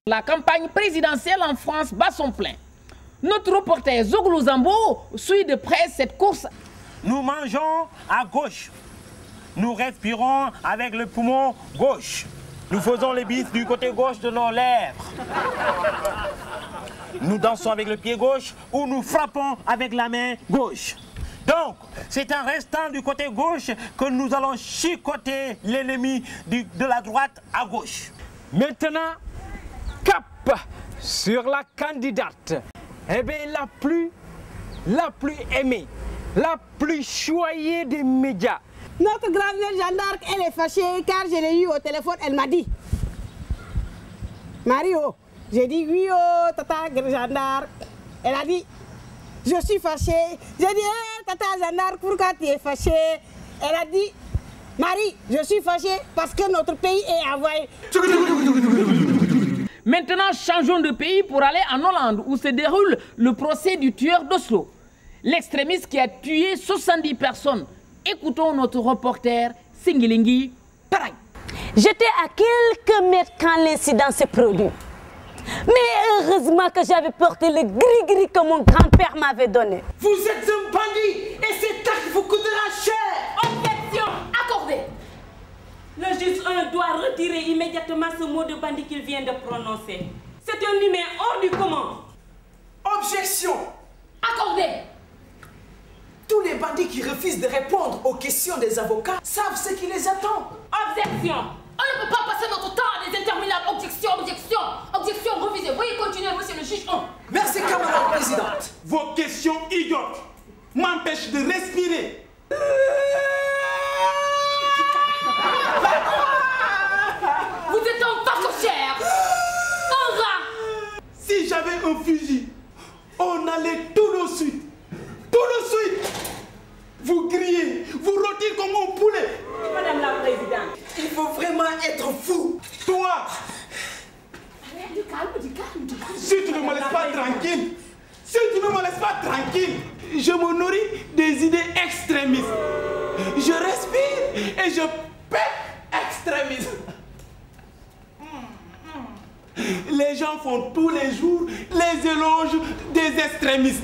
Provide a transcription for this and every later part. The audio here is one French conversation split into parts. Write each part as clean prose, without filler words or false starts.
La campagne présidentielle en France bat son plein. Notre reporter Zouglou Zambo suit de près cette course. Nous mangeons à gauche. Nous respirons avec le poumon gauche. Nous faisons les bises du côté gauche de nos lèvres. Nous dansons avec le pied gauche ou nous frappons avec la main gauche. Donc, c'est en restant du côté gauche que nous allons chicoter l'ennemi de la droite à gauche. Maintenant, cap sur la candidate. Eh bien, la plus aimée, la plus choyée des médias. Notre grand-mère Jeanne d'Arc, elle est fâchée car je l'ai eu au téléphone, elle m'a dit. Mario, j'ai dit oui, oh, tata Jeanne d'Arc. Elle a dit, je suis fâchée. J'ai dit, hey, tata Jeanne d'Arc, pourquoi tu es fâchée? Elle a dit, Marie, je suis fâchée parce que notre pays est envoyé. Maintenant, changeons de pays pour aller en Hollande où se déroule le procès du tueur d'Oslo. L'extrémiste qui a tué 70 personnes. Écoutons notre reporter Singilingi Paray. J'étais à quelques mètres quand l'incident s'est produit. Mais heureusement que j'avais porté le gris-gris que mon grand-père m'avait donné. Vous êtes un bandit et cet acte vous coûtera cher. Objection accordée. Le juge 1 doit retirer immédiatement ce mot de bandit qu'il vient de prononcer. C'est un humain hors du commun. Objection accordée. Tous les bandits qui refusent de répondre aux questions des avocats savent ce qui les attend. Objection. On ne peut pas passer notre temps à des interminables objections, objections, objections refusées. Veuillez continuer, monsieur le juge 1. Merci, camarade présidente. Vos questions idiotes m'empêchent de respirer. Vous êtes un facochère, un rat. Si j'avais un fusil, on allait tout de suite. Vous grillez, vous rôtez comme un poulet. Madame la présidente, il faut vraiment être fou. Toi, du calme. Si tu ne me laisses pas tranquille, je me nourris des idées extrémistes. Je respire et je pète extrémisme. Les gens font tous les jours les éloges des extrémistes.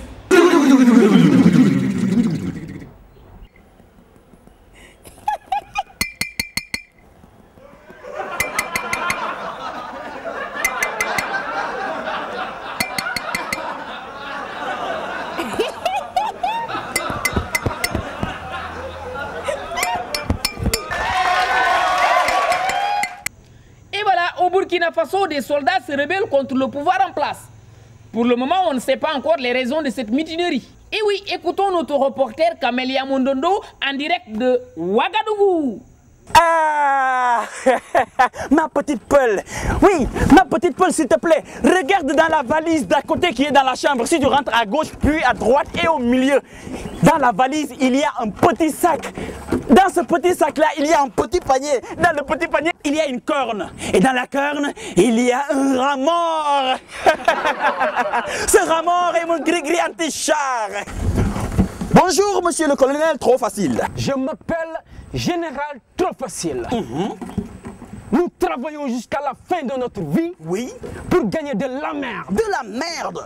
Au Burkina Faso, des soldats se rebellent contre le pouvoir en place. Pour le moment, on ne sait pas encore les raisons de cette mutinerie. Et oui, écoutons notre reporter Camélia Mondondo en direct de Ouagadougou. Ah, ma petite Peul. Oui, ma petite Peul, s'il te plaît. Regarde dans la valise d'à côté qui est dans la chambre. Si tu rentres à gauche, puis à droite et au milieu. Dans la valise, il y a un petit sac. Dans ce petit sac-là, il y a un petit panier. Dans le petit panier, il y a une corne. Et dans la corne, il y a un rat mort. Ce rat mort est mon gris-gris anti-char. Bonjour, monsieur le colonel Trop Facile. Je m'appelle Général Trop Facile. Nous travaillons jusqu'à la fin de notre vie. Oui. Pour gagner de la merde. De la merde.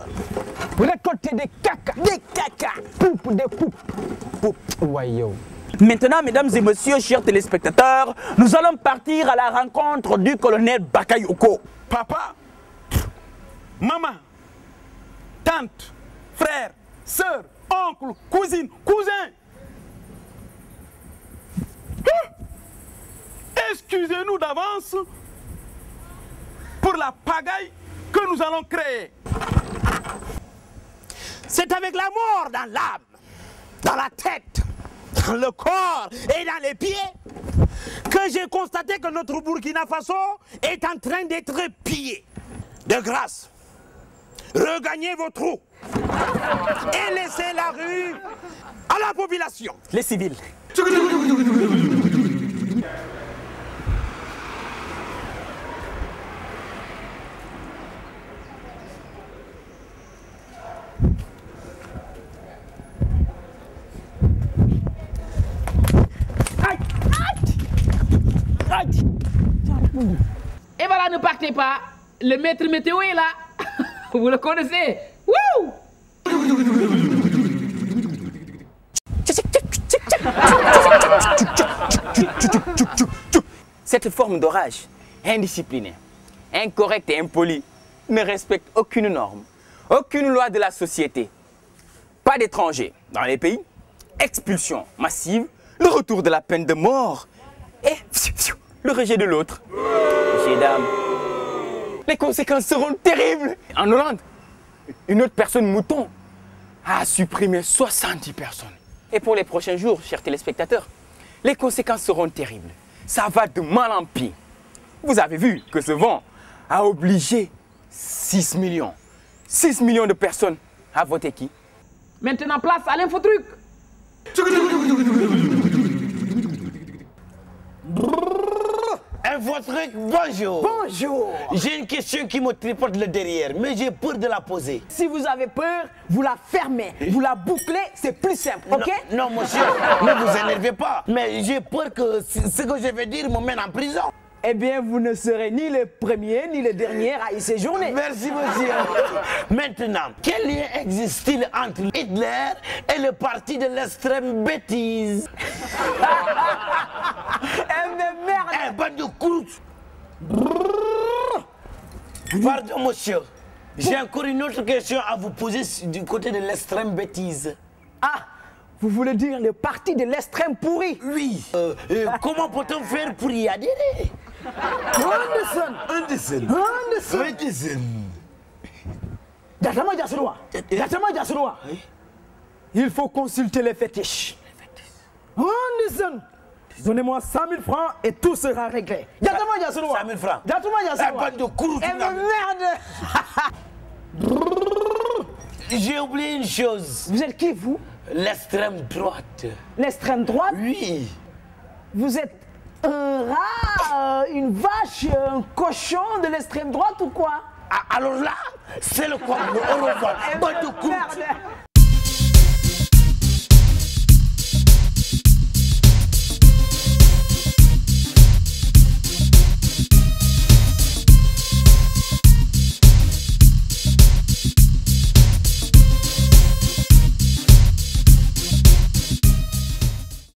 Pour récolter des caca. Des caca. Poupes, des poupes. Ouais, yo. Maintenant, mesdames et messieurs, chers téléspectateurs, nous allons partir à la rencontre du colonel Bakayoko. Papa, maman, tante, frère, sœur, oncle, cousine, cousin. Excusez-nous d'avance pour la pagaille que nous allons créer. C'est avec la mort dans l'âme, dans la tête, dans le corps et dans les pieds que j'ai constaté que notre Burkina Faso est en train d'être pillé. De grâce, regagnez vos trous et laissez la rue à la population. Les civils. Et voilà, ne partez pas. Le maître météo est là. Vous le connaissez. Wouh! Cette forme d'orage, indisciplinée, incorrecte et impolie, ne respecte aucune norme, aucune loi de la société. Pas d'étrangers dans les pays, expulsion massive, le retour de la peine de mort et le rejet de l'autre. Messieurs, dames, les conséquences seront terribles. En Hollande, une autre personne mouton a supprimé 70 personnes. Et pour les prochains jours, chers téléspectateurs, les conséquences seront terribles. Ça va de mal en pis. Vous avez vu que ce vent a obligé 6 millions de personnes à voter qui? Maintenant, place à l'infotruc. Infotruc, bonjour. Bonjour. J'ai une question qui me tripote le derrière, mais j'ai peur de la poser. Si vous avez peur, vous la fermez, vous la bouclez, c'est plus simple, ok? Non, monsieur, ne vous énervez pas. Mais j'ai peur que ce que je vais dire me mène en prison. Eh bien, vous ne serez ni le premier ni le dernier à y séjourner. Merci, monsieur. Maintenant, quel lien existe-t-il entre Hitler et le parti de l'extrême bêtise? Eh mais merde! Eh, bande de croûtes. Pardon, monsieur. J'ai encore une autre question à vous poser du côté de l'extrême bêtise. Ah, vous voulez dire le parti de l'extrême pourri? Oui. Comment peut-on faire pour y adhérer? Anderson. Il faut consulter les fétiches. Anderson, donnez-moi 100 000 francs et tout sera réglé. 100 000 francs. La bande de croûtes. Eh mais merde! J'ai oublié une chose. Vous êtes qui, vous? L'extrême droite. L'extrême droite? Oui. Vous êtes un rat, une vache, un cochon de l'extrême droite ou quoi? Ah, alors là, c'est le comble. Au revoir. Bande de croûtes.